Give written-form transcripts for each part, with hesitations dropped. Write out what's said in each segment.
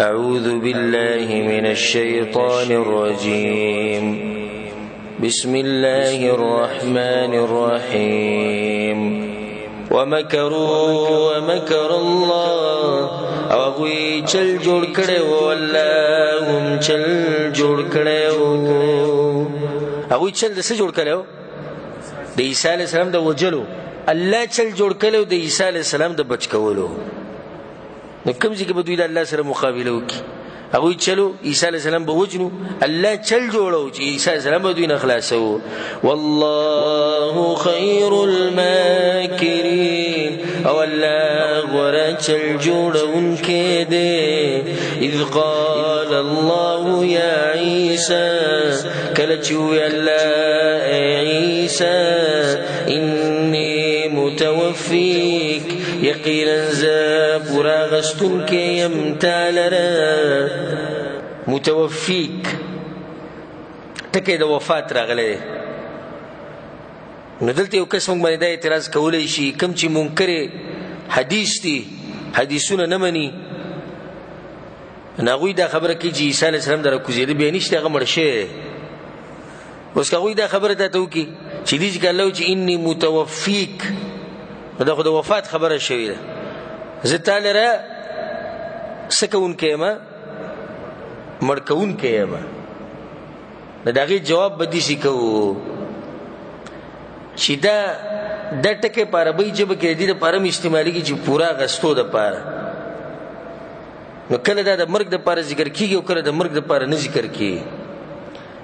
أعوذ بالله من الشيطان الرجيم. بسم الله الرحمن الرحيم. ومكروا ومكر الله أغوي چل جوڑ کڑے و اللہ هم چل جوڑ کڑے و أغوي چل دسے جوڑ کڑے و دا عیسیٰ علیہ السلام دا وجلو اللہ چل جوڑ کڑے و دا عیسیٰ علیہ السلام دا بچ کولو. نو کوم ځکه به دوی د الله سره مقابله وکړي هغوی چلو عیسی علیه السلام به وجنو الله چل جوړو چې عیسی علیه السلام به دوی نه خلاصوو. والله خیر الماکرین او الله غوره چل جوړونکی دی. اذ قال الله یا عیسی کله چې وویل الله عیسی انی متوفیک یقینا زه پورا غستونکی یم تا لره. متوفیک ټکی د وفات راغلی دی. نو دلته یو کس موږ باندې دا اعتراض کولی شي کوم چې منکر حدیث دي حدیثونه نه مني نو هغوی دا خبره کوي چې عیسی علیه السلام د راکوزېده بیا نشته هغه مړ شوی دی. اوس که هغوی دا خبره تا ته وکړي چې دې چې الله چې انی متوفیک دا خو د وفات خبره شوې ده زه تا لره څه کوونکی یم مړ کوونکی یم. د هغې جواب به داسې کوو چې دا ټکی په عربۍ ژبه کې د دې دپاره هم استعمالېږي چې پوره اغستو دپاره. نو کله دا د مرګ دپاره ذکر کېږي او کله د مرګ دپاره نه ذکر کېږي.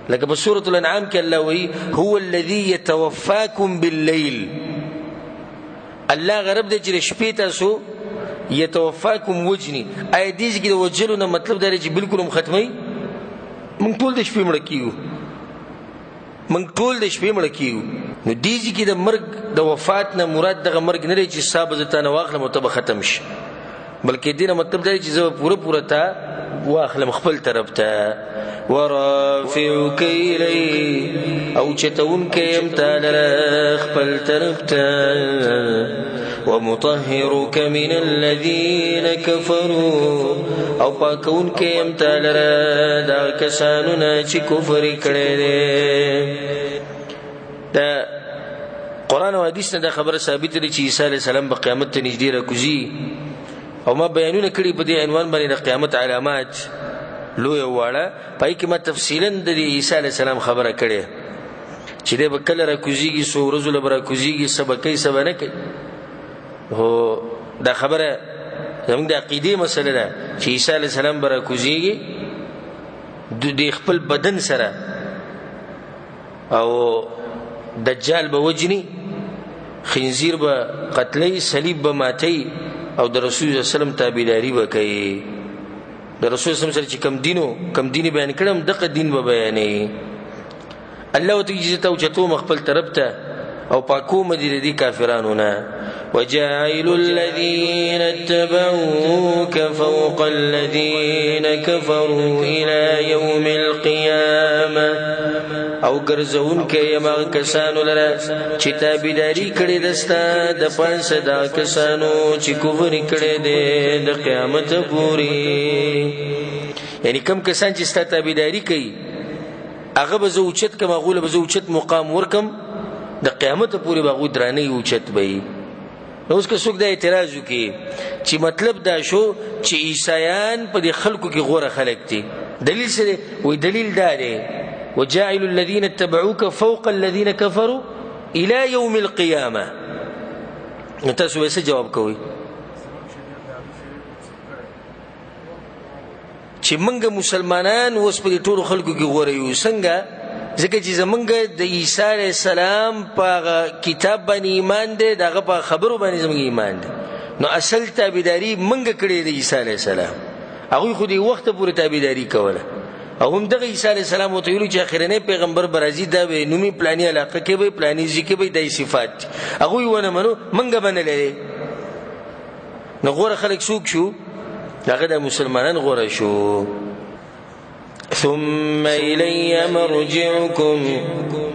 لکه په سورة الانعام کې الله وایي هو الذي يتوفاكم باللیل. الله غرب دی چې شپې تاسو یتوفاکم وجنی. آیا دې کې د وجلو نه مطلب دا دی چې بالکل هم ختموي؟ موږ ټول د شپې مړه کېږو نو دې کې د مرګ د وفات نه مراد دغه مرګ نه دی چې ستا به زه تا نه واخلم او ته به ختم شي بلکې دې نه مطلب دا دی چې زه به پوره تا واخلم خپل طرف ته. ورافعک الی او چتونکی یم تا لره خپل طرف ته. ومطهرک من الذین کفروا او پاکونکی یم تا لره دا کسانو نه چې کفر کړی دی. دا قرآن او حدیث نه دا خبره ثابت دی چې عیسی علیه السلام به قیامت ته نږدې راکوزي او ما بیانونه کړي په دې عنوان باندې د قیامت علامات لویه واړه. پای کې ما تفصیلا د عیسی علیه السلام خبره کړې چې دی به کله راکوزېږي څو ورځو له به راکوزېږي څه به کوي څه به نه کوي. خو دا خبره زموږ د عقیدې مسله ده چې عیسی علیه السلام به راکوزېږي د خپل بدن سره او دجال به وجني خنزیر به قتلی صلیب به ماتی او د رسول الله سلام تابعداري به کوي. د رسول الله سره چې کم دین بیان کړم دغه دین به بیانوي. الله ورته وایي چې ته اوچتوم خپل طرف ته او پاکوم دې دې کافرانو نه. وجاعل الذين اتبعوك فوق الذين كفروا إلى يوم القيامة او ګرځونکی یم هغه کسانو لره چې تابعداري کړې ده ستا د پاسه دا کسانو چې کفر کړی دی د قیامت پورې. یعنی کم کسان چې ستا تابعداري کوي هغه به زه اوچت کم هغو له به زه اوچت مقام ورکم د قیامت پورې به هغوی درانه اوچت به وي. نو اوس که څوک دا اعتراض وکړي چې مطلب دا شو چې عیسایان په دې خلکو کې غوره خلک دي دلیل څه دی؟ وایي دلیل دا دی وجاعل الذين اتبعوك فوق الذين كفروا الى يوم القيامه. نو تاسو به څه جواب کوئ چې موږ مسلمانان اوس په دې ټولو خلکو کې غوره یو؟ څنګه؟ ځکه چې زمونږ د عیسی علیه السلام په کتاب باندې ایمان دی دغه په خبرو باندې زمونږ ایمان دی. نو اصل تابعداري موږ کړې د عیسی علیه السلام هغوی خو دې وخته پورې تابعداري کوله او هم دغه عیسی علیه السلام ورته ویلو چې اخرنی پیغمبر به راځي دا به نومي پلاني علاقه کې به پلاني ځای کې به داسې صفات هغوی ونه منو موږ منلی. نو غوره خلک څوک شو؟ هغه د مسلمانان غوره شو. ثم إلي مرجعكم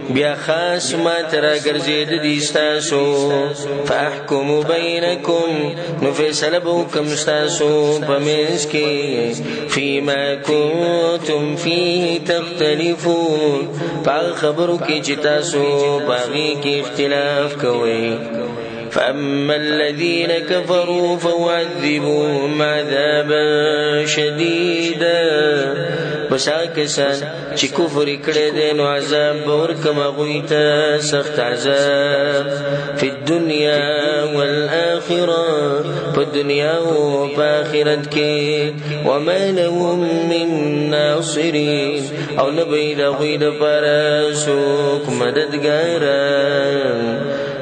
بیا خاص ما ترا ګرځید دي ستاسو فاحكم بينكم نو فیصله وکم ستاسو په منځ کې فيما كنتم فيه تختلفون په خبرو کې چې تاسو باغی کې اختلاف کوئ فأما الذين كفروا فأعذبهم عذابا شديدا بس کسان چې کفر کړي دي نو عذاب ورکم غویتا سخت عذاب فی الدنيا والآخرة په دنیا او په آخرت کې وما لهم من ناصرين او نبی دا غوی د پاره څوک مددګاران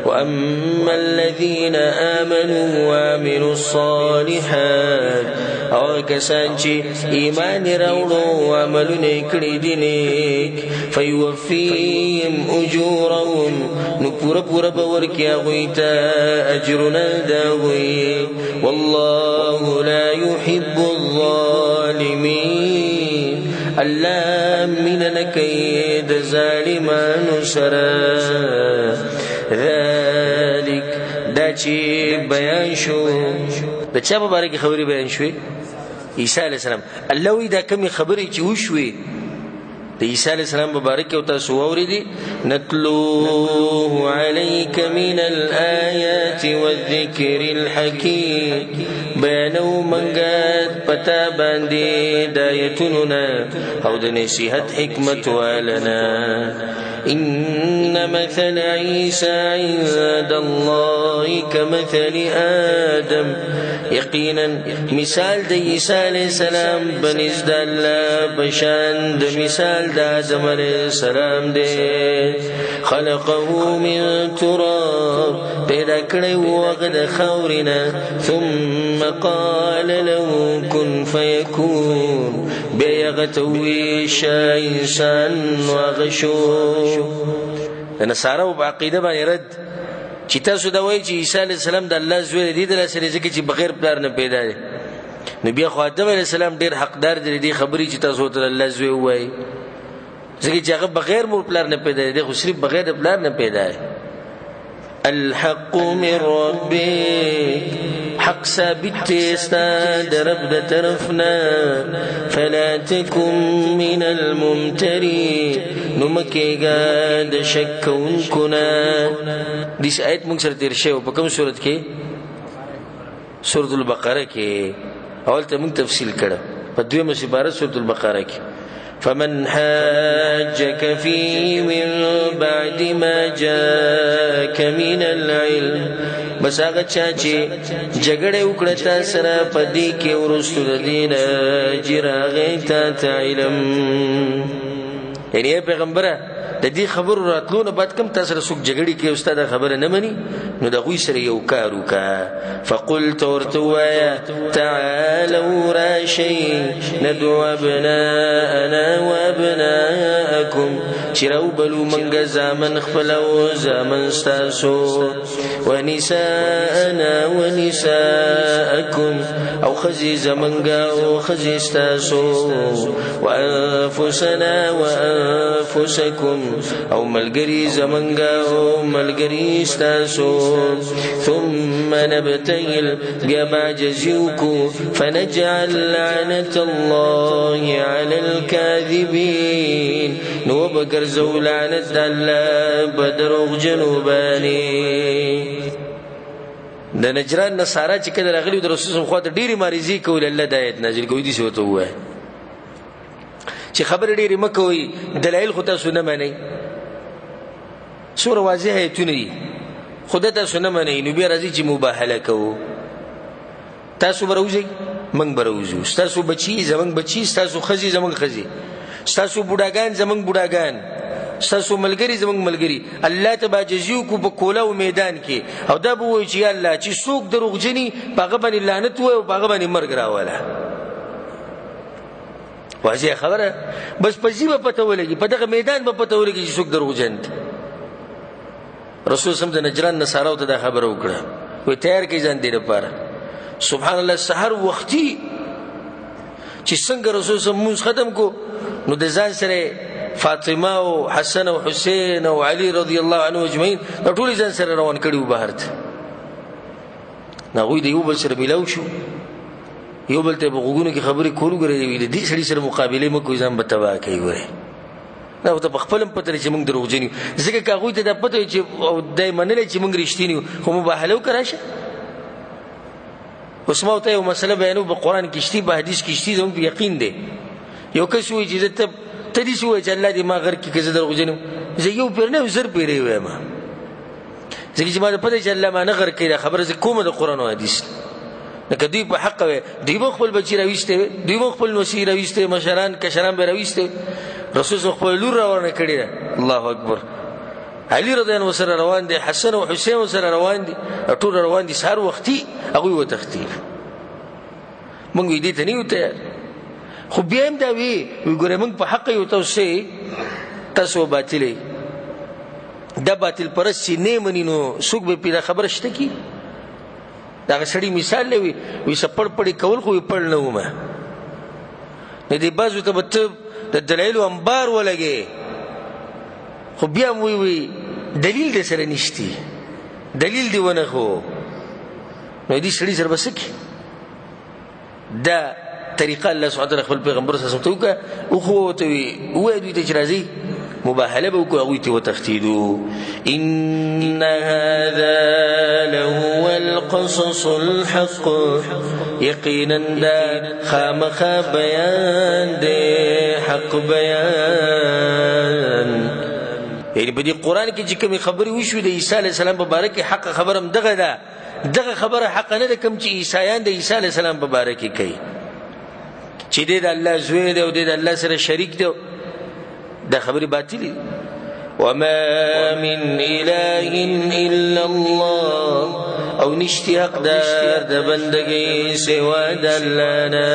وأما الذين آمنوا وعملوا الصالحات او کسان چې ایمان راوړو او عملونه کړی دي نیک فیوفیهم اجورهم نو پورا باور کې هغوی ته اجرونه داوي والله لا يحب الظالمين الله من نکید ظالمانو سره ذلك دا چې بیان شو د چا په باره کې خبرې بیان شوې عیسی علیه السلام الله وی دا کمی خبرې چې وشوې د عیسی علیه السلام په باره کې او تاسو واورېدې نتلوه علیک من الآیات والذکر الحکیم بیانو منګه پتا باندې د آیتونو نه او د نصیحت حکمت والنا إن مثل عيسى عند الله كمثل آدم يقينا مثال د عيسى عليه السلام بنزد الله بشان د مثال د آدم عليه السلام دي خلقه من تراب پیدا کړی وغه د خاورنا ثم قال له كن فيكون بيغتوي انسان وغشو نصارو په عقیده باندې رد چې تاسو دا وایي چې عیسی علیه السلام د الله زوی دی د لاسه رزق چې بغیر پلار نه پیدا دی نو بیا خو آدم علیه السلام ډیر حقدار دی د خبرې چې تاسو ته الله زوی وایي ځکه چې هغه بغیر مور پلار نه پیدا دی خو صرف بغیر پلار نه پیدا دی الحق من ربك حق ثابت استاد رب د طرفنا فلا تكن من الممترين نمکیگا د شک انکنا دیس آیت مونږ سره تیر شوی په کوم سورت کې سورۃ البقره کې اول ته مونږ تفصیل کړه په دویمه سپاره سورۃ البقره کې فمن حاجك فيه من بعد ما جاءك من العلم بس هغه چا چې جګړه وکړه تا سره پدې کې ورستو د دین جراغه تا علم یعنی پیغمبره د دې خبرو راتلونه بعد کم تاسو سره څوک جګړې کې استاد خبره نه مني نو د غوي سره یو کار وکا فقلت ورتوایا تعالوا راشي ندعو ابناءنا وابناءكم چرو بلو منګ زامن خپل او زامن تاسو ونساءنا ونساءكم او خزي زمنګ او خزي تاسو وانفسنا وانفسكم او ملګری زمنګا او ملګری ستاسو ثم نبتهل بیا بعجزیوکو فنجعل لعنة الله على الكاذبين نو بگرزو لعنت الله بدروغ جنوبانی د نجران نصارا چې کله راغلی د رسول الله خو ته ډیری مریضی کول الله د آیت نازل کوي دي څه وته وای چې خبر ډیری مکوي دلایل خو تاسو نه مانی سوره واضحه ایتونه خدای تاسو نه مانی نو بیا راځي چې مباهله کوو تاسو بروزي من بروزو تاسو بچي زمنګ بچي تاسو خزي زمنګ خزي تاسو بوډاګان زمنګ بوډاګان تاسو ملګری زمنګ ملګری الله تبا جزیو کو په کوله او میدان کې او دا به وای چې الله چې څوک دروغجنی پاغه باندې لعنت وای او پاغه باندې مرګ راواله واځي خبره بس پځیبه پته ولګي په دغه میدان به پته ولګي چې څوک دروغجن رسول سم د نجران نصاراو ته دا خبره وکړه وای تیار کې ځان دې لپاره سبحان الله سحر وختي چې څنګه رسول سم موږ ختم کو نو د ځان سره فاطمه او حسن او حسین او علي رضی الله عنه اجمعین دا ټول ځان سره روان کړي بهر ته. ناغوی د یو بل سره ملاو شو، یو بل ته بغوګونو کې خبرې کولو غوړي د دې سړي سره مقابله مکو ځان به تبا کوي. وره دا ته په خپل پته چې موږ دروغجن یو، ځکه کاغوی ته دا پته چې او دای منل چې موږ رښتینی خو مباهله وکړاشه. اوس ما ته یو مسله بیانو په قران کې شتي په حدیث کې شتي زموږ یقین دی. یو کس وایي چې ته دې شوې چې الله دې ما غر کې کزه دروغجن زه یو پیر نه زر پیری وایم، ځکه چې ما ته پته چې الله ما نه غر کې خبره ز کومه د قران او حدیث نه کدی په حق وي. دوی خپل بچی راويسته، دوی خپل نوسی راويسته، مشران کشران به راويسته، رسول خپل لور راونه کړی. الله اکبر. علي رضی الله عنه سره روان دي، حسن او حسین سره روان دي، ټول روان دي سهار وختي هغه وتختی. مونږ دې ته نه یو ته خو بیا هم دا وی ګوره مونږ په حق یو توسي تاسو باطلې دا باطل پرستی نه منینو څوک به پیدا خبر شته کی. دا سړی مثال لوي وي سپړ پړې کول خو پړ نه ومه نه دی بازو ته به د دلایل انبار ولګي، خو بیا وی دلیل دې سره نشتی، دلیل دی ونه خو نو دې سړي سره بسکی. دا طریقه الله سبحانه وتعالى خپل پیغمبر صلی الله علیه وسلم او خو ته وی دوی ته راځي مباهله به وکړو هغوی ته وتښتېدو. ان هذا لهو القصص الحق، یقینا دا خامخا بیان دی، حق بیان. یعنی په دې قران کې چې کومې خبرې وشوې د عیسی علیه السلام په باره کې حق خبره هم دغه ده، دغه خبره حق نه ده کوم چې عیسایان د عیسی علیه السلام په باره کې کوي چې دې د الله زوی دی او دې د الله سره شریک دی، دا خبرې باطلې. وما من اله الا الله، او نشتی حقدار د بندګۍ سوا د الله نه.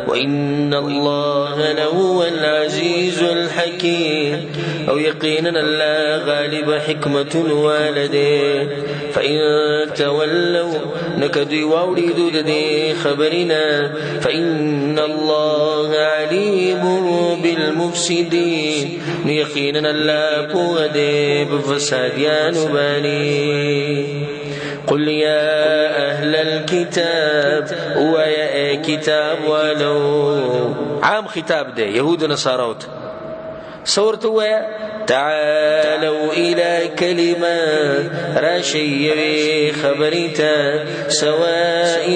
وان الله لهو العزيز الحكيم، او يقينا الله غالب حكمة والده. فإن تولوا نكدوا واولدوا ددي خبرنا فإن الله عليم بالمفسدين، يقينا الله بوده بفساديان باني. قل يا أهل الكتاب ويا كتاب ولو عام خطاب ده يهود ونصاروت صورت ويا تعالوا إلى كلمة راشي خبرتا سواء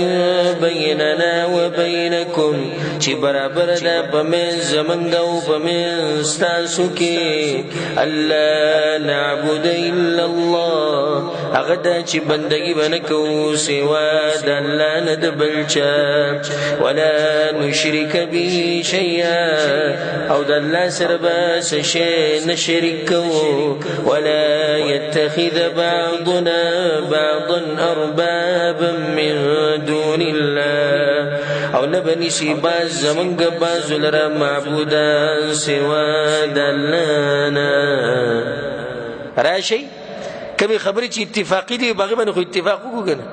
بيننا وبينكم چی برابر دا پمن زمن دو پمن ستاسو کی اللہ نعبد الا اللہ اغدا چی بندگی بنکو سوا دا اللہ ندبلچا ولا نشرک به شیئا او دا اللہ سرباس شیء نشرکو ولا يتخذ بعضنا بعضا اربابا من دون الله او نبنشي باز زمنگ باز لرا معبودان سوا دلنا راشي کبھی خبری چی اتفاقی دی باغی بانی خو اتفاقو کو گنا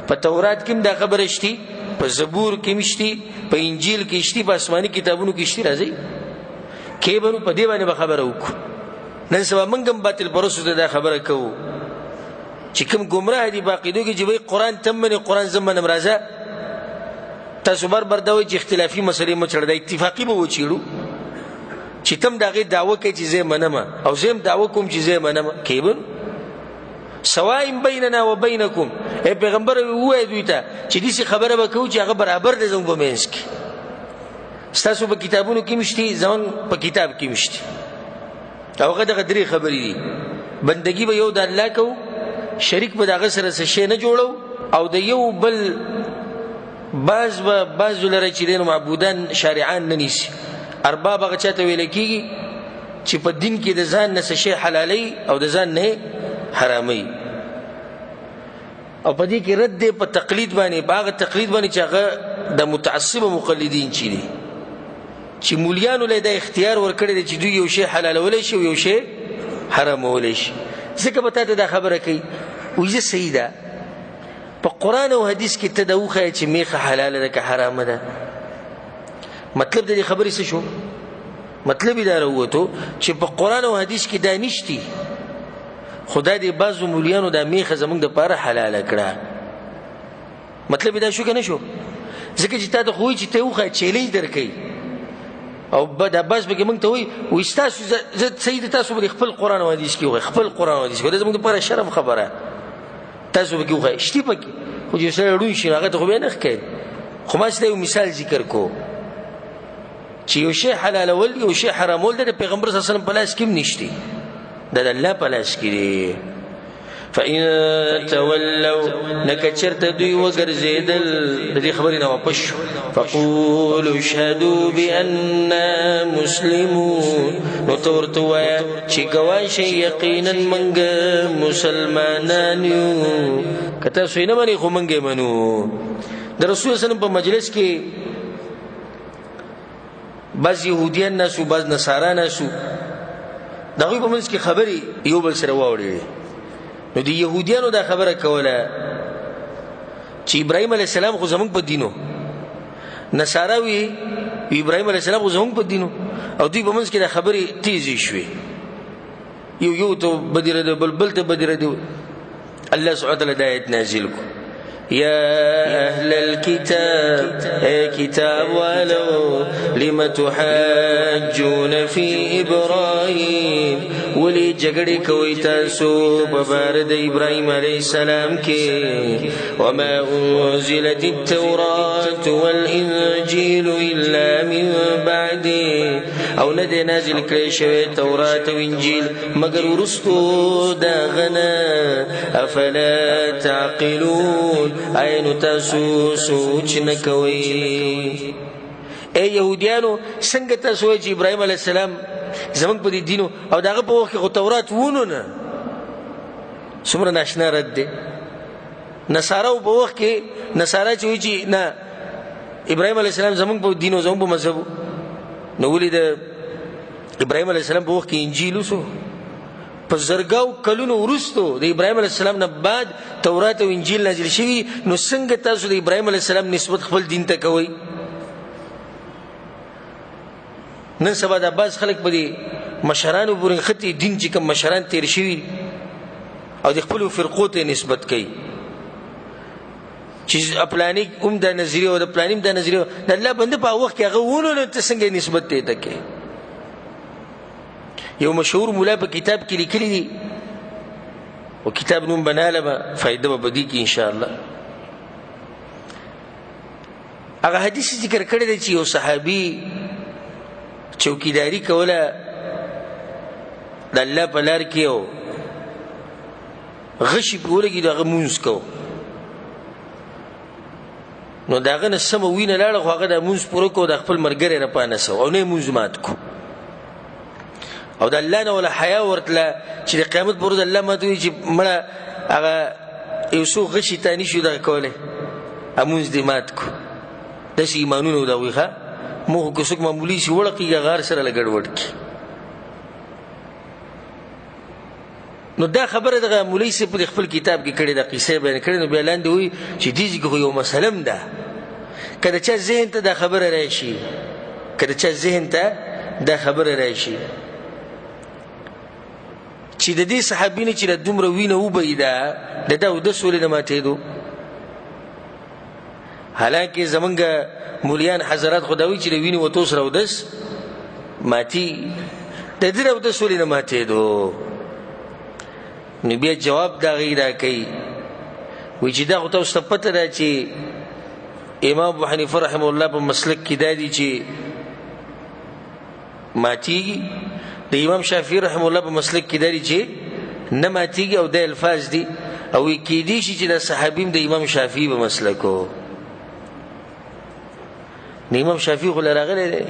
پا تورات کم دا خبر اشتی پا زبور کم اشتی پا انجیل کی اشتی پا اسمانی کتابونو کی اشتی رازی کی بانو پا دی بانی با خبر اوکو نن سوا منگم باطل پرسو دا خبر کو چی کم گمراه دی باقی دو کی جبای قرآن تمنی قرآن زمان امرازا تاسو بر داوی چې اختلافي مسلې مچړه د اتفاقی به وچیړو چې تم دغه داوا کوي چې زه منم او زم داوا کوم چې زه منم کیبر سواء بیننا و بینکم ای پیغمبر وای دوی ته چې دې خبره وکړو چې هغه برابر دي زموږ په منځ کې تاسو په کتابونو کې مشتي ځان په کتاب کې مشتي هغه دغه درې خبرې دي بندگی به یو د الله کو شریک به دغه سره څه شی نه جوړو او د یو بل بعض لره چې دین معبودان شارعان نه نیسي ارباب هغه چاته ویل کیږي چې په دین کې د ځان نه شی حلالي او د ځان نه حرامي او په دې کې رد دی په تقلید باندې باغ تقلید باندې چې هغه د متعصب مقلدین چي دي چې مولیانو له د اختیار ورکړي دي چې دوی یو شی حلالولای شي او یو شی حرامولای شي ځکه به تاسو دا خبره کوي وایي صحیح ده په قران او حدیث کې تدوخه چې میخه حلاله ده که حرامه ده مطلب دې خبرې څه شو مطلب یې دا راووتو چې په قرآن او حدیث کې دا نشتی، خدای دې بعضو مولیانو دا میخه زمونږ دپاره حلاله کړه. مطلب یې دا شو که نه شو؟ ځکه چې تا ته خو وایي چې ته یې وښایه چیلنج درکوي او دا بس به کې موږ ته وایي ستاسو زه صحیح ده تاسو به خپل قرآن او حدیث کې وښایي، خپل قرآن او حدیث کې، دا زموږ دپاره شرم خبره، تاسو به کې وښایي شتي پکې، خو چې یو سړی ړوند شي نو هغه ته خو بیا نه ښکاري. خو ما ستا یو مثال ذکر کو چې یو شی حلالول یو شی حرامول د پیغمبر صلی الله علیه وسلم په لاس کې هم نشته، دا د الله په لاس کې دی. فإن تولوا نکچرت دوی وګرځیدل د دې خبرې نه واپس شو، فقولوا اشهدوا بأننا مسلمون، نو ته ورته ووایه چې ګواه شئ یقینا موږ مسلمانان یو، که تاسو یې نه منئ خو موږ یې منو. د رسول صلی الله علیه وسلم په مجلس کې بعض یهودیان ناسو، بعض نصارا ناسو، د هغوی په منځ کې خبرې یو بل سره واوړېدې. نو د یهودیانو دا خبره کوله چې ابراهیم علیه السلام خو زمونږ په دینو، نصارا وی ابراهیم علیه السلام خو زمونږ په دینو، او دوی په منځ کې دا خبرې تیزې شوې، یو ته بدې ردوي بل ته بدې ردوي. الله سبحانه وتعالی دا آیت نازل کو، یا اهل الكتاب اے کتاب والو لم تحاجون فی ابراہیم، ولی جګړې کوي تاسو په باره د ابراهیم علیه السلام کې، وما انزلت التوراة والانجیل الا من بعده، او نه دی نازل کړی شوی تورات او انجیل مگر وروستو د هغه نه. افلا تعقلون، آیا نو تاسو سوچ نه کوئ؟ اے یهودیانو څنګه تاسو وایئ چې ابراهیم علیه السلام زمونږ په دې دینو او د هغه په وخت کې خو تورات وونو نه، څومره ناشنا رد دی. نصاراو په وخت کې نصارا چې وایي چې نه ابراهیم علیه السلام زمونږ په دین او زمونږ په مذهب، نو ولې د ابراهیم علیه السلام په وخت کې انجیل وسو؟ په زرګاو کلونو وروستو د ابراهیم علیه السلام نه بعد تورات او انجیل نازل شوي، نو څنګه تاسو د ابراهیم علیه السلام نسبت خپل دین ته کوئ؟ نن سبا د بعض خلک په دې مشرانو پورې نښتي دین چې کوم مشران تیر شوي او د خپلو فرقو ته نسبت کوي چې پلاني هم دا نظریه او د پلاني هم دا نظریه، د الله بنده په وخت کې هغه ونه نو ته څنګه نسبت دی ته کوي؟ یو مشهور مولا په کتاب کې لیکلی دی، او کتاب نوم بناله به فایده به بدي کې انشاءالله. هغه حدیث ذکر کړی دی چې یو صحابي چوکیداری کوله د الله په لار کې، او غشي پې ولګېد هغه مونځ کو، نو د هغه نه سمه وینه لاړه، خو هغه د مونځ پوره کو، د خپل ملګری راپانسو او نه یې مونځ مات کو، او د الله نه ولا حیا ورتله چې د قیامت پر ورځ الله ماته وایي چې مړه هغه یو څو غشي تا نشو دغه کولی، مونځ دې مات کو. داسې ایمانونه و د هغوی ښه، موږ خو که څوک معمولي شي وړقېږي غار سره له ګډوډ کړي. نو دا خبره دغه مولوي صاحب په خپل کتاب کې کړې ده، قصه بیان کړې، نو بیا لاندې وایي چې دې ځای کې خو یو مسله هم ده، که د چا ذهن ته دا خبره راشي، که د چا ذهن ته دا خبره راشي چې د دې صحابي نه چې د دومره وینه وبهیده د ده اودس ولې نه ماتېدو؟ حالانکه زمونږ مولیان حضرات خو دا وایي چې د وینې وتو سره اودس ماتي، د دې اودس ولې نه ماتېدو؟ نو بیا جواب د هغې را کوي، وایي چې دا خو تاسو ته پته ده چې امام ابو حنیفه رحمه الله په مسلک کې دا دي چې ماتیږي، د امام شافعي رحمه الله په مسلک کې دا دي چې نه ماتیږي، او د الفاظ دي، او کېدی شي چې د صحابي د امام شافعي په مسلکو، د امام شافعي خو له راغلی دی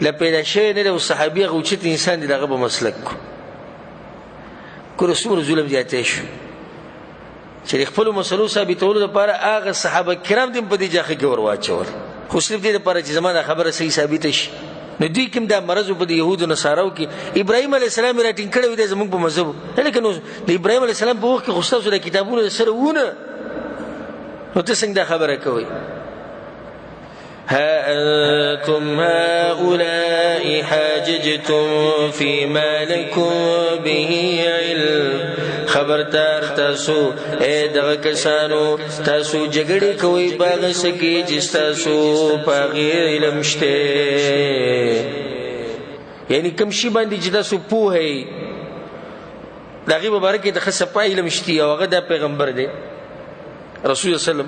له پیدا شوی نه دی، او صحابي هغه اوچت انسان دی د هغه په مسلک کو. ګوره څومره ظلم زیاتی شو چې د خپلو مسلو ثابتولو دپاره هغه صحابه کرام دې په دې جاخه کې ور واچول، خو صرف دې دپاره چې زما دا خبره صحیح ثابته شي. نو دوی کوم دا مرض په د یهودو نصاراو کې ابراهیم علیه السلام یې راټینګ کړی وي دی زموږ په مذهبو، لکه نو د ابراهیم علیه السلام په وخت کې خو ستاسو د کتابونو سره وونه، نو ته څنګه دا خبره کوئ؟ ها أنتم هؤلاء حاججتم فيما لكم به علم خبردار تاسو اے دغه کسانو تاسو جګړې کوي باغ سکی چې تاسو پاغي علم شته یعنی کوم شی باندې چې تاسو پوهی دغه مبارک د خصپای علم شتي او هغه د پیغمبر دی رسول الله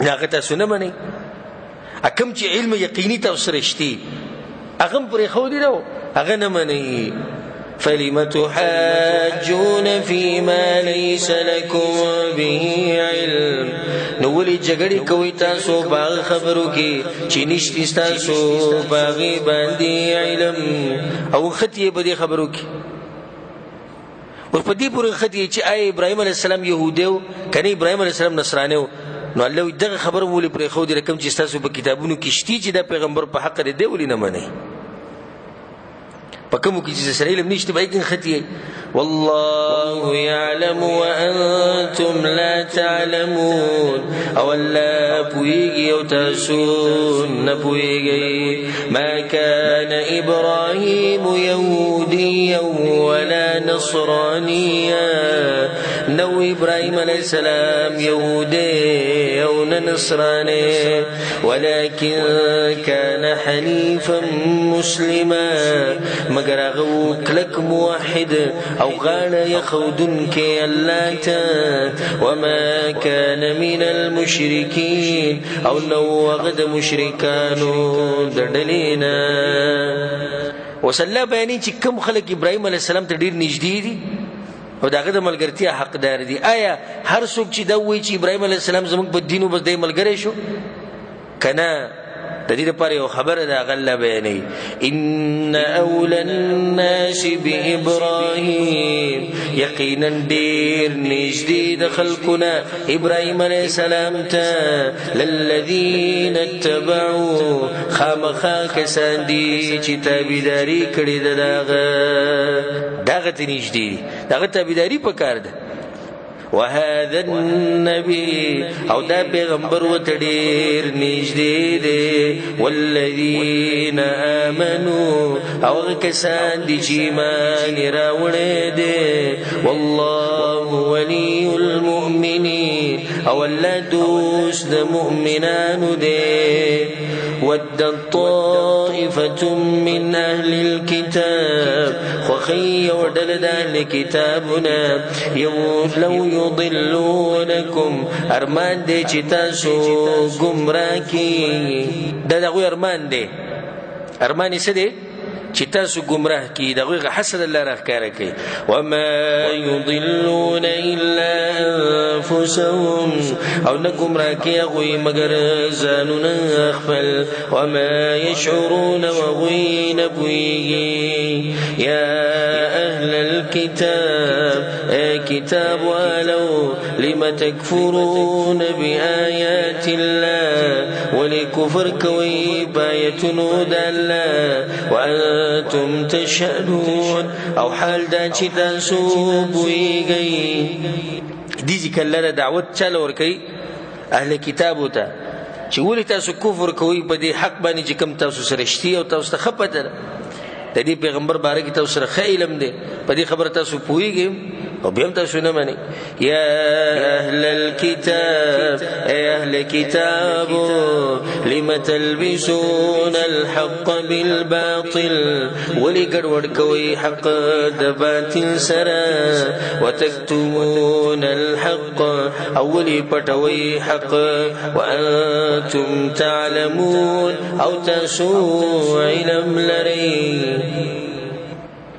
هغه تاسو نه منئ اکم چې علم یقیني تاسو رښتي هغه پر خو دی نو هغه نه منئ فلم تحاجون فيما ليس لكم به علم نو ولي جګړې کوي تاسو باغ خبرو کې چې نشتی تاسو باغ باندې علم او خطیه به خبرو کې او په دې پورې خطیه چې آی ابراهيم عليه السلام يهوديو کني ابراهيم عليه السلام نصرانيو نو الله دغه خبر ولي پر خو دې رقم چې تاسو په کتابونو کې شتي چې د پیغمبر په حق دې ولي نه منئ پکمو کی چیز سره علم نشته بایکن خطیه والله يعلم وانتم لا تعلمون او لا پویږي او تاسو نه پویږي ما كان ابراهيم يهوديا ولا نصرانيا نو ابراهيم عليه السلام يهودي او نصراني ولكن كان حنيفا مسلما مگر هغه کلک موحد او غاړه یخودن کې الله ته وما كان من المشركين او نو غد مشرکانو دډلینا وصلی بیان چې کوم خلک ابراهيم عليه السلام ته ډیر نږدې دي او داغه د ملګرتیا حقدار دي آیا هر څوک چې دا وایي چې ابراهيم عليه السلام زموږ په دینو بس د ملګری شو کنه د دې لپاره یو خبره دا غله بیانې ان اولى الناس بابراهيم یقینا ډیر نږدې د خلقنا ابراهيم عليه السلام ته للذين اتبعوا خامخا کسان دي چې تابعداري کړې ده دغه ته نږدې دغه تابعداري پکار ده وهذا النبي او دا پیغمبر وتدیر نږدې دي والذین آمنوا او کسان دي چې ایمان راوړي دي والله ولي المؤمنين او الله دوست د مؤمنانو دي ود طائفة من أهل الكتاب وخي ودل دال كتابنا لو يضلونكم أرمان دي چتاسو گمراکی دا دغوی أرمان دي أرماني سدي چتاسو گمراه کی دغوی حسد الله راخکار کی وما يضلون إلا أنفسهم او نگمراه کی اغوی مگر زانون اخفل وما يشعرون وغوی نبوی يا أهل الكتاب اي كتاب ولو لم تكفرون بآيات الله ولكفر كوي بايتنو دالا وأنتم تشهدون او حال دا چی تاسو بویگئی دیزی کلره دعوت چاله ورکی اهل کتابو ته چې ولې تاسو کفر کوي په دې حق باندې چې کوم تاسو سره شتي او تاسو ته خپته د دې پیغمبر باره کې تاسو سره علم دی په دې خبره تاسو پوهیږئ او بیا تاسو نه مانی یا اهل الكتاب اي اهل كتاب لم تلبسون الحق بالباطل ولقد وركوي حق دباتل سرا وتكتمون الحق اولي پټوي حق وانتم تعلمون او تاسو علم لري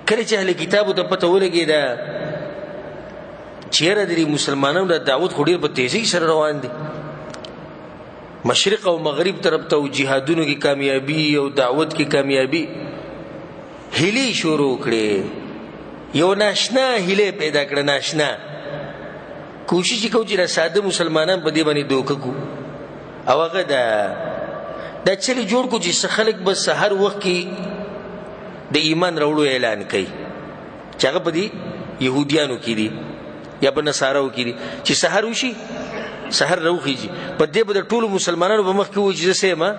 کله چې اهل کتابو ته پته ولګي دا چیرې د مسلمانانو د دعوت خډیر په تیزی سره روان دي مشرق او مغرب طرف ته جهادونو کې کامیابی او دعوت کې کامیابی هلي شروع کړي یو ناشنا هلي پیدا کړه ناشنا کوشش کوي چې ساده مسلمانان په دې باندې دوککو او هغه دا چلی جوړ کو چې خلک بس هر وخت کې د ایمان راوړو اعلان کوي چې هغه په دې يهوديانو کې دي یا په نصاراو کې دي چې سحر وشي سحر راوخیږي په دې به ټول مسلمانانو په مخ کې وځي زسه ما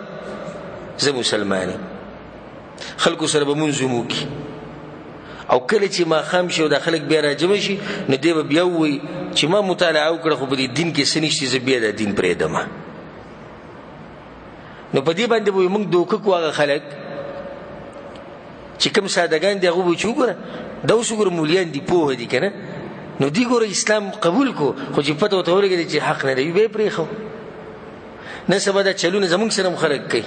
زه مسلمان یم خلکو سره به مونځ وکړي او کله چې ماښام شي او دا خلک بیا راجمع شي نو دی به بیا ووایي چې ما مطالعه وکړه خو په دې دین کې څه نشته زه بیا دا دین پرېږدم نو په دې باندې به موږ دوکه کړو هغه خلک چې کوم سادهګان دي هغه به چې وګوره دا اوس وګوره مولیان دي پوهه دي که نه نو دوی ګوره اسلام قبول کو خو چې پته ورته ولګېده چې حق نه دی بیا یې پرېښو نن سبا دا چلونه زموږ سره هم خلک کوي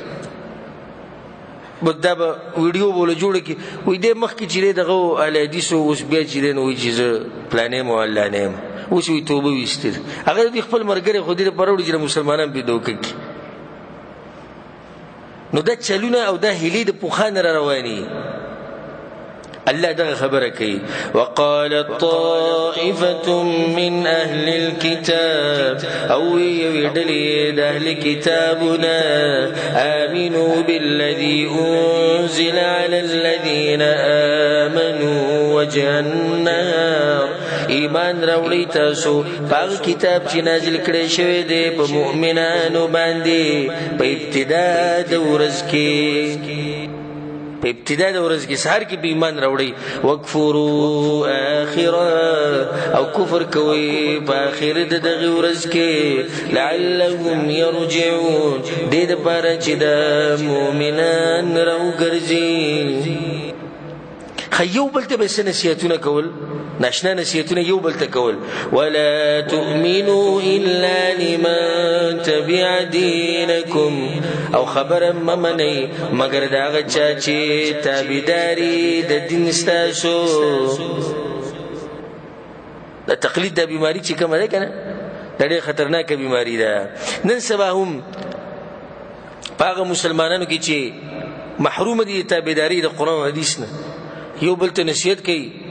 دا به ویډیو به له جوړه کړي وایي دی مخکې چې دی دغه اهل حدیثو اوس بیا چې دی نو وایي چې زه پلانی یم او علانه یم اوس وایي توبه ویستې ده هغه دوی خپل ملګری خو دې دپاره وړي چې د مسلمانان پرې دوکه کړي نو دا چلونه او دا هیلې د پخوا نه را روانې الله دغه خبره کوي وقالت طائفة من أهل الكتاب او یوې ډلې د اهل کتابونه آمنوا بالذي أنزل على الذين آمنوا وجه النهار ایمان راوړئ تاسو په هغه کتاب چې نازل کړی شوی دی په مؤمنانو باندې په ابتدا د ورځ کې په ابتدا د ورځ کې سهار کې به ایمان راوړئ وکفروا آخره او کفر کوئ په آخر د دغې ورځ کې لعلهم یرجعون دې دپاره چې دا مؤمنان راوګرځي یو بل ته به څه نصیحتونه کول ناشنا نصیحتونه یو بل ته کول ولا تؤمنوا الا لمن تبع دینکم او خبره مه منئ مګر د هغه چا چې تابعداري د دین ستاسو د تقلید دا بیماري چې کومه ده که نه دا ډېره خطرناکه بیماري ده نن سبا هم په هغه مسلمانانو کې چې محرومه دي د تابعداري د قرآن او حدیث نه یو بل ته نصیحت کوي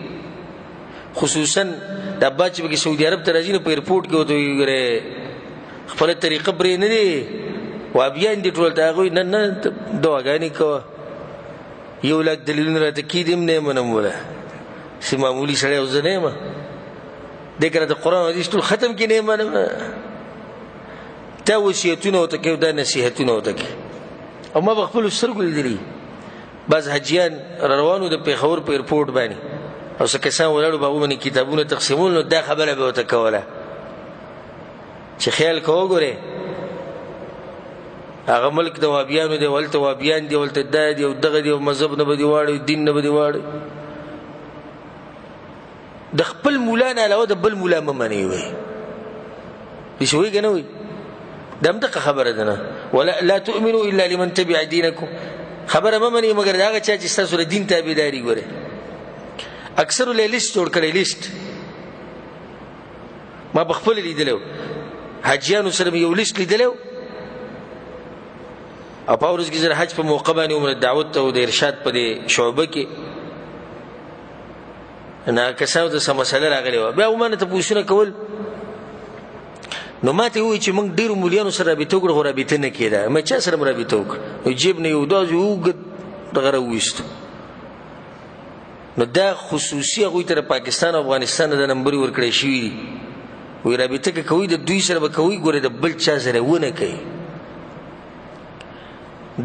خصوصا د ابا چې پکې سعودي عرب ته راځي نو په ایرپورټ کې ورته وایي ګورې خپله طریقه پرې نه دی وابیان دي ټول ته هغه وایي نه نه دعاګانې کوه 1 لاک دلیلونه راته کېدي هم نه یم منم چې معمولي سړی او زه نه یم دې کله د قرآن حدیث ټول ختم کړي نه یم منم تا وصیتونه ورته کوي دا نصیحتونه ورته کوي او ما به خپلو سترګو لیدلي بعض حجیان را روانو د پېښور په ایرپورټ باندې او څه کسان ولاړو په هغو باندې کتابونه تقسیمول نو دا خبره به ورته کوله چې خیال کوه ګورې هغه ملک د وابیانو دی ولته وابیان دي ولته دا دي او دغه دي او مذهب نه به دې واړوي دین نه به دې واړوي د خپل مولا نه علاوه د بل مولا مه منئ وایي داسې وایي که نه وایي دا همدغه خبره ده نه لا تؤمنوا الا لمن تبع دینکم خبره مه منئ مګر د هغه چا چې ستاسو د دین تابعداري ګورئ اکثرو له لیست جوړ کړی لیست ما په خپله لیدلی حاجیانو سره مې یو لیست لیدلی او په ورځ کې زه د حج په موقع باندې وم د دعوت او د ارشاد په دې شعبه کې نه کسانو ته څه مسله راغلې وه بیا ومانه تپوسونه کول نو ما ته ووایي چې موږ ډېرو مولیانو سره رابطه وکړو خو رابطه نه کېده ما چا سره م رابطه وکړه نو جیب نه یو داسې اوږد دغه راوویستو نو دا خصوصي هغوی ته د پاکستان او افغانستان نه دا نمبرې ورکړی شوي دي وایي رابطه که کوئ د دوی سره به کوئ ګورې د بل چا سره ونه کوئ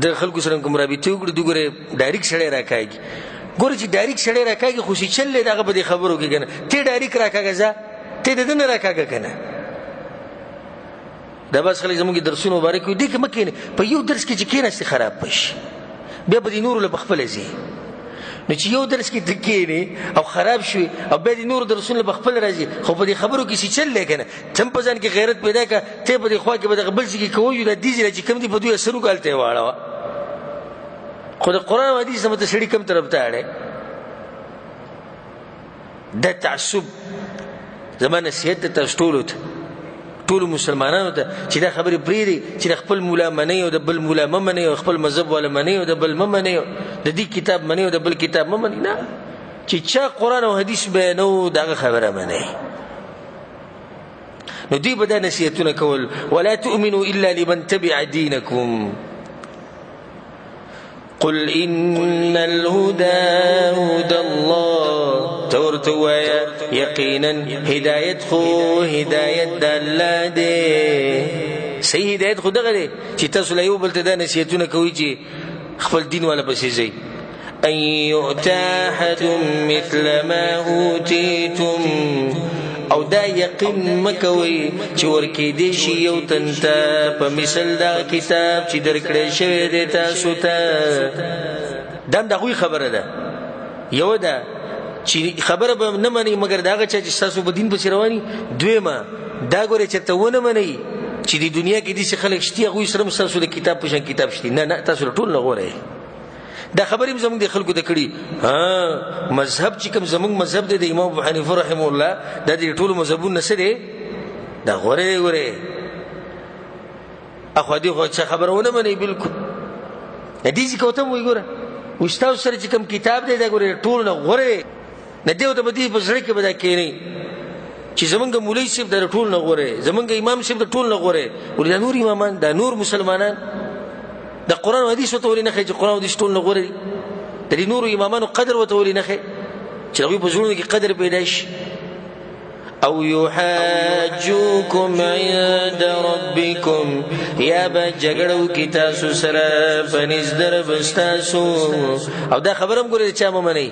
د خلکو سره کوم رابطې وکړي دوی ګورې ډایرکټ سړی راکاږي ګوره چې ډایرکټ سړی راکاږي خو چې چل دی د هغه په دې خبرو کې که نه ته ډایرکټ راکاږه ځه ته د ده نه راکاږه که نه دا بس خلک زموږ درسونه مبارک وي دې کې مه کښېنې په یو درس کې چې کښېناستې خراب به شي بیا به دې نورو له پخپله ځي نو چې یو درس کې ته کښېنې او خراب شوي او بیا دې نورو درسونه له پخپله راځي خو په دې خبرو کې چې چل دی که نه ته هم په ځان کې غیرت پیدا کړه ته په دې خوا کې به دغه بل ځای کې کوو دا دې ځای چې کوم دي په دوی اثر وکړه هلته یې واړوه خو د قرآن او حدیث نه ته سړي کوم طرف ته اړی دا تعصب زما نصیحت ده تاسو ټولو ته ټولو مسلمانانو ته چې دا خبرې پرېږدئ چې د خپل مولا منئ او د بل مولا مه منئ او خپل مذهب والا منئ او د بل مه منئ د دې کتاب منئ او د بل کتاب مه منئ نه چې چا قرآن او حدیث بیانو د هغه خبره منئ نو دوی به دا نصیحتونه کول ولا تؤمنوا الا لمن تبع دینکم قل ان الهدى هدى الله تورته وایه یقینا هدایت خو هدایت د الله دی صحیح هدایت خو دغه دی چې تاسو له یو بل ته دا نصیحتونه کوئ چې خپل دین والا پسې ځئ. ان یؤتی احد مثل ما اوتیتم، او دا یقین مکوئ چې ورکېدی شي یو تن ته په مثل دا کتاب چې درکړی شوی دی تاسو ته. دا هم د هغوی خبره ده. یو ده چې خبره به نه منئ مګر د هغه چا چې ستاسو په دین پسې رواني. دویمه دا ګورئ چېرته ونه منئ چې د دنیا کې داسې خلک شتي هغوی سره هم ستاسو د کتاب په شان کتاب شتي. نه نه، تاسو ټول نه غوره. دا خبرې هم زموږ د خلکو د کړي. مذهب چې کوم زموږ مذهب دی د امام ابو حنیفه رحمه الله، دا د ټولو مذهبونو څه دی؟ دا غوره دی. غوره اخوا دې خو څه خبره ونه منئ بلکل. دې ځکه ورته هم وایي ګوره وایي ستاسو سره چې کوم کتاب دی دا ګوره ټول نه غوره دی. نه دې ورته به دې په زړه کې به دا کښېنئ چې زمونږ مولوي صاحب دا ټول نه غوره، زمونږ امام صاحب دا ټول نه غوره. ولې دا نور امامان، دا نور مسلمانان د قرآن او حدیث ورته ولې نه ښایي چې قرآن او حدیث ټول نه غوره دي؟ د دې نورو امامانو قدر ورته ولې نه ښایي چې هغوی په زړونو کې قدر پیدا شي؟ او یحاجوکم عند ربکم، یا به جګړه وکړي تاسو سره په نزد د رب ستاسو. او دا خبره هم ګورئ چا مه منئ.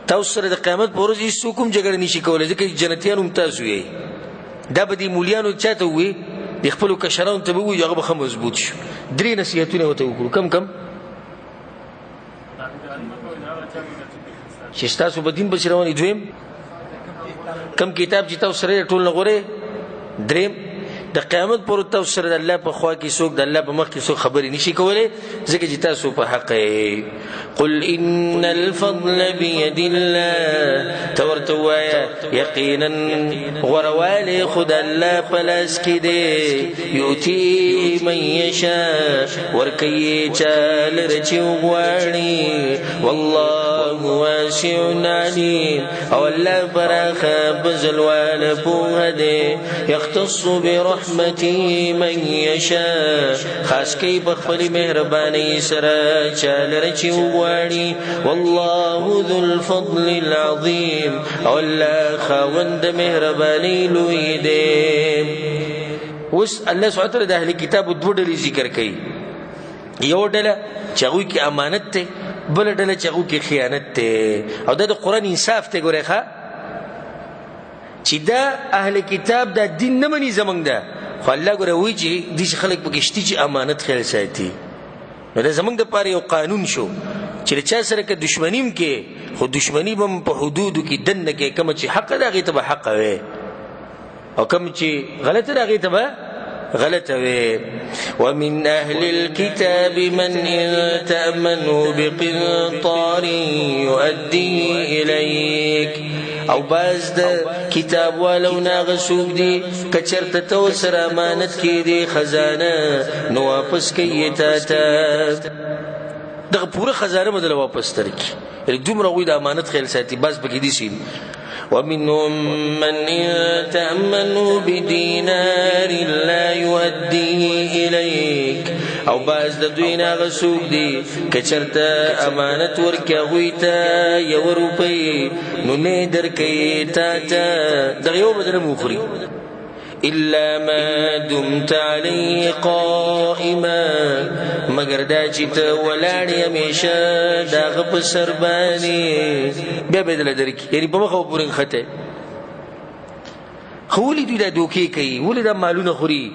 تاسو سره د قیامت په ورځ هېڅوک هم جګړه نشي کولی، ځکه جنتیان هم تاسو یې. دا به دې مولیانو چا ته ووایي؟ د خپلو کشرانو ته به ووایي، هغه به ښه مضبوط شو. 3 نصیحتونه ورته وکړو. کم چې ستاسو په دین پسې رواني. دویم کم کتاب چې تاسو سره ټول نه غوره. دریم د قیامت پر تاسو سره د الله په خوا کې څوک د الله په مخ کې څوک خبرې نشي کولی، ځکه چې تاسو په حق یې. قل ان الفضل بید الله، ته ورته ووایه یقینا غوروالی خو د الله په لاس کې دی. یؤتي من یشاء، ورکوي چا لره چې وغواړي. والله واسع علیم، او الله پراخه فضل والا پوهه دی. یختص برحمته من یشاء، خاص کوي په خپلې مهربانۍ سره چا لره چې وغواړي. والله ذو الفضل العظیم، او الله خاوند مهربانۍ لوی دی. اوس الله سبحانه وتعالی د اهل کتابو 2 ډلې ذکر کوي. یو ډله چې هغوی کې امانت دی، بله ډله چې هغوی کې خیانت دی. او دا د قرآن انصاف دی. ګورئ ښه چې دا اهل کتاب دا دین نه مني زمونږ ده، خو الله ګوره وایي چې داسې خلک پکې شته چې امانت خیال ساتي. نو دا زمونږ دپاره یو قانون شو چې له چا سره که دشمني هم کې، خو دشمني به هم په حدودو کې دننه کې. کومه چې حقه ده هغې ته به حقه وی، او کوم چې غلطه ده هغې ته به غلطه وی. ومن اهل الكتاب من ان تأمنه بقنطار يؤديه اليك، او باز د کتاب والو ناغه څوک دي که چېرته ته ورسره امانت کړي خزانه نو واپس کوي تا ته. دغه پوره خزانه به دله واپس درکړي. یعنې دومره هغوی د امانت خیال ساتي. باز پکې داسې دي. ومنهم من إن تأمنه بدينار لا يؤديه إليك، او باز د دوی نه هغه څوک دي که چېرته امانت ورکړي هغوی ته 1 روپۍ نو نه یې درکوي تا ته، دغه یو به دله وخوري. الا ما دمت علیه قائما، مگر دا چې ته ولاړ یې همیشه د هغه په سر باندې، بیا به یې دله درکړي. یعنې په مخه به پورې نښتی. خو ولې دوی دا دوکې کوي؟ ولې دا مالونه خوري؟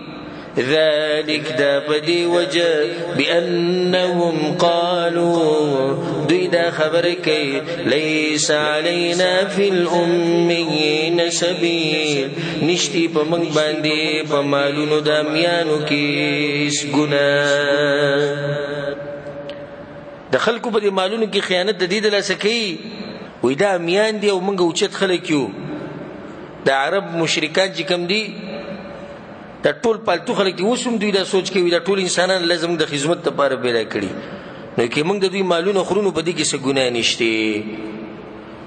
ذلك دا بدي وجه بأنهم قالوا، دوی دا خبر کوي ليس علينا في الأميين سبيل، نشتی په موږ باندې په مالونو د امیانو کې هیڅ ګناه. د خلکو په دې مالونو کې خیانت د دې د لاسه کوي. وایي دا امیان دي او موږ اوچت خلک یو. د عرب مشرکان چې کوم دي دا ټول پالتو خلک دي. اوس هم دوی دا سوچ کوي دا ټول انسانان لازم د خدمت لپاره پیدا کړي، نو کې موږ د دوی مالونه خورو نو په دې کې څه ګناه نشته.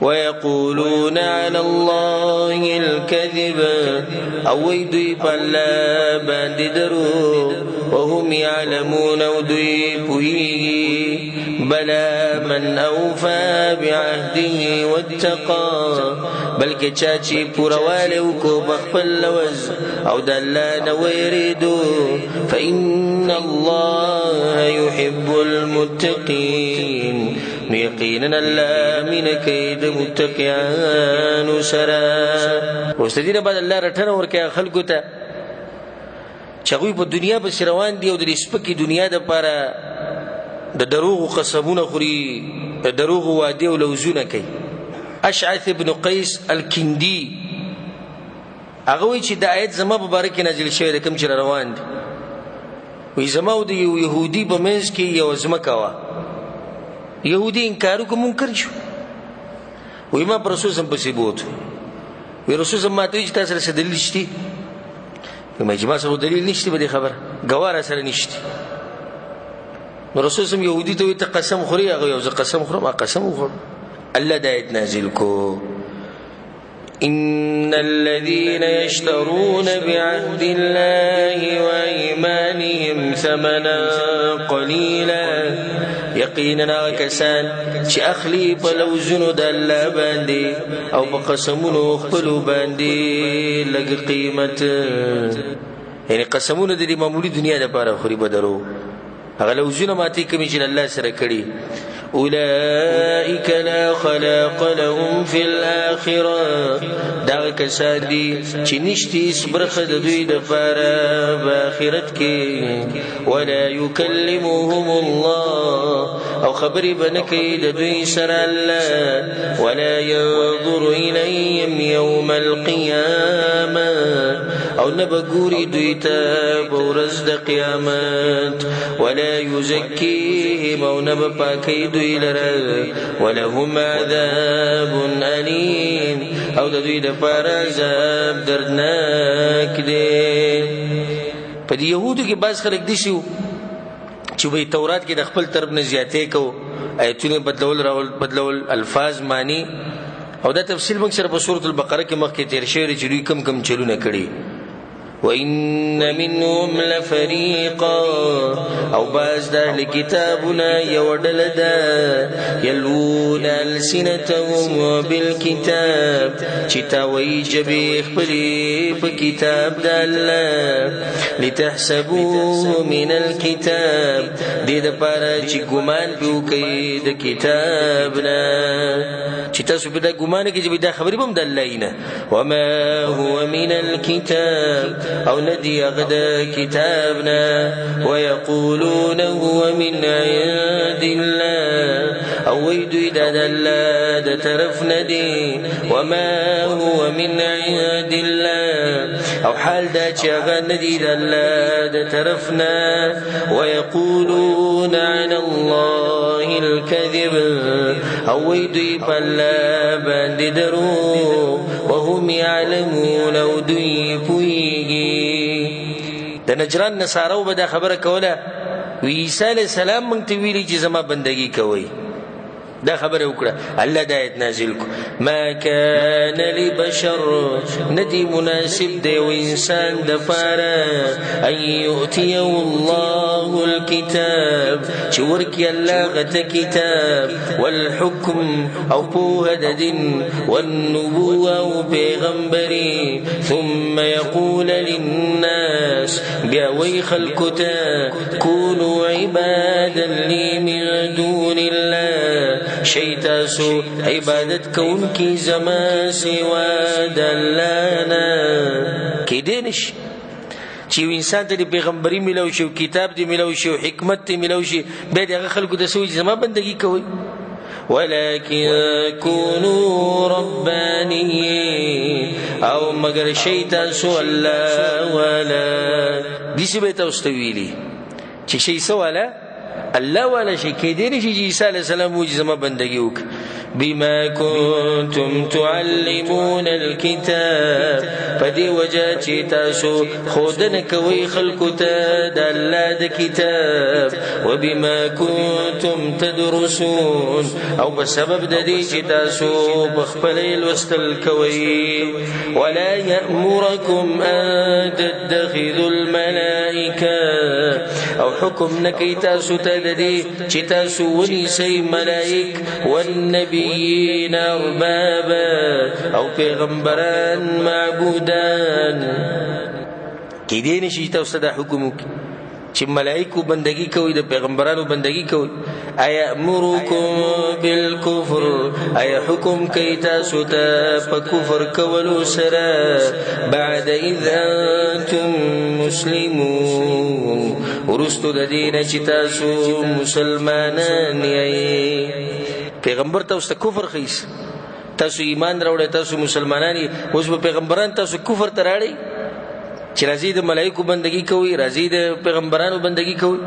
ويقولون على الله الكذب، او وی دوی په الله باندې درو، وهم يعلمون، او دوی پوهیږي بلا من اوفى بعهده واتقى بلکې چا چې پوروالی وکړو په خپل لوز او د الله نه ویریدو فإن الله يحب المتقين یقینا الله مینه کوي د متقیانو سره. اوس دې نه بعد الله رټنه ورکوي خلکو ته چې هغوی په دنیا پسې روان دي او د سپکې دنیا دپاره د دروغو قسمونه خوري، د دروغو وعدې او لوزونه کوي. اشعث ابن قیس الکندي هغه وایي چې د آیت زما په باره کې نازل شوی دی، کوم چې روان دي، وایي زما او د یو یهودي په منځ کې یوه ځمکه وه، یهودي انکار وکړو منکر شو، وایي ما په رسول صم پسې بوت، وایي رسول صم ماته وایي چې تا سره څه دلیل شته؟ وایي چې ما سره دلیل نشته په دې خبره، ګواه را سره نشته. نو رسول صم یهودي ته وایي ته قسم خوري؟ هغه وایي زه قسم خورم. قسم وخورم. الله د آیت نازل کو إن الذين يشترون بعهد الله وأيمانهم ثمنا قليلا یقینا کسان چې اخلي په لوزونو د الله باندې او په قسمونو خپلو باندې لږ قیمت، یعنی قسمونه د دې معمولي دنیا دپاره خوري به درو، هغه لوزونه ماتې کوي چې الله سره کړي. اولئک لا خلاق لهم فی الاخره دا کسان دي چې نشتی برخه د دوی دپاره په آخرت کې. ولا یکلمهم الله او خبرې به نه کوي د دوی سره الله. ولا ينظر الیهم یوم القیامه او نه به ګوري دوی ته په ورځ د قیامت. ولا یزکیهم او نه به پاکوي دوی لره. ولهم عذاب علیم او د دوی دپاره عذاب دردناک دی. په دې یهودو کې بعض خلک داسې وو چې وایي تورات کې د خپل طرف نه زیاتې کو، آیتونه بدلول الفاظ معنی، او دا تفصیل موږ سره په سورة البقره کې مخکې تیر شوی چې دوی کم کم چلونه کړي. وَإِنَّ مِنْهُمْ لَفَرِيقًا او بعض د اهل کتابونه یوه ډله ده یلوون السنتهم بالکتاب چې تاویي ژبې خپلې په کتاب د الله. لتحسبوه من الكتاب دې دپاره چې ګمان پې وکوي د کتاب نه، چې تاسو پې دا ګمان کوئ چې دا خبرې به هم د الله نه. وما هو من الكتاب او ندی هغه د کتابنا. ويقولون هو من عند الله او وی دوی دا د الله د طرف نه دی. وما هو من عند الله او حال دا چې هغه نه دی د الله د طرف نه. ويقولون عن الله الكذب او وی دوی په الله باندې درو. وهم يعلمون او دوی پوهیږي. د نجران نصاراو به دا خبره کوله، وی عیسی علیه السلام موږ ته ویلي چې زما بندګي کوئ، دا خبره وکړه. الله د آیت نازل کو ما کان لبشر ندی مناسب دی و انسان دپاره ان یؤتیه الله الکتاب چې ورکي الله غته کتاب والحکم او پوهه د دین والنبوه او پیغمبري ثم یقول للناس بیا وی خلکو ته کونوا عبادا لی من دون الله شیتاسو عبادت کون کی زما سوا د الله نه. کیدی نشي چې انسان ته د پیغمبري ملو شي، کتاب دې ملو شي، حکمت دې ملو شي، بیا د هغه خلکو ته سوي زما بندګي کوي. ولكن كونوا ربانيين او مگر شیتاسو الله ولا دې به تاسو ویلي چې شي سواله الله ولا شي. کېدی نشي چې عیسی علیه السلام وایي زما بندګي وکړه. بما كنتم تعلمون الكتاب فدي وجه چې تاسو ښودنه کوئ خلکو ته د الله د کتاب. وبما كنتم تدرسون او په سبب د دې چې تاسو په خپله لوستل کوئ. ولا يأمركم أن تتخذوا الملائکة او حکم نکی تاسو تددی چی تاسو ونیسی ملائک والنبیین اربابا او پیغمبران معبودان کی دین شي تاسو ته حکم چې ملائکو بندگی کوي د پیغمبرانو بندگی کوي ایامرکم بالکفر ایا حکم کوي تاسو ته په کفر کولو سره بعد اذ انتم مسلمون ورستو د دین چې تاسو مسلمانان یې پیغمبر تاسو ته کفر خیس تاسو ایمان راوړی تاسو مسلمانان یې اوس په پیغمبران تاسو کفر تراړي چې راځي د ملائکو بندگی کوي راځي د پیغمبرانو بندگی کوي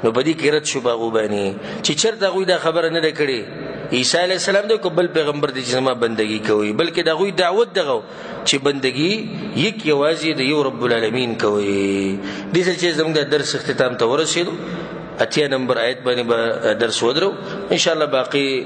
نو بدی کې رد شو باغو باندې چې چرته غوي دا خبره نه کړي عیسی علی السلام د کوبل پیغمبر د جسمه بندگی کوي بلکې دا غوي دعوت دغه چې بندگی یک یوازې د یو رب العالمین کوي دې چې زموږ درس اختتام ته ورسېدو اتیا نمبر آیت باندې درس ودرو ان شاء الله باقي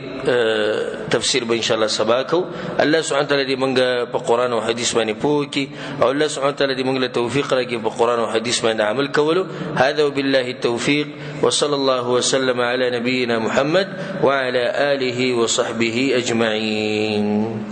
تفسیر به ان شاء الله سبا کو الله سبحانه وتعالى دې موږ په قران او حديث باندې پوکي او الله سبحانه وتعالى دې موږ له توفیق راکړي په قران او حديث باندې عمل کولو هذا وبالله التوفيق وصلى الله وسلم على نبينا محمد وعلى آله وصحبه أجمعين.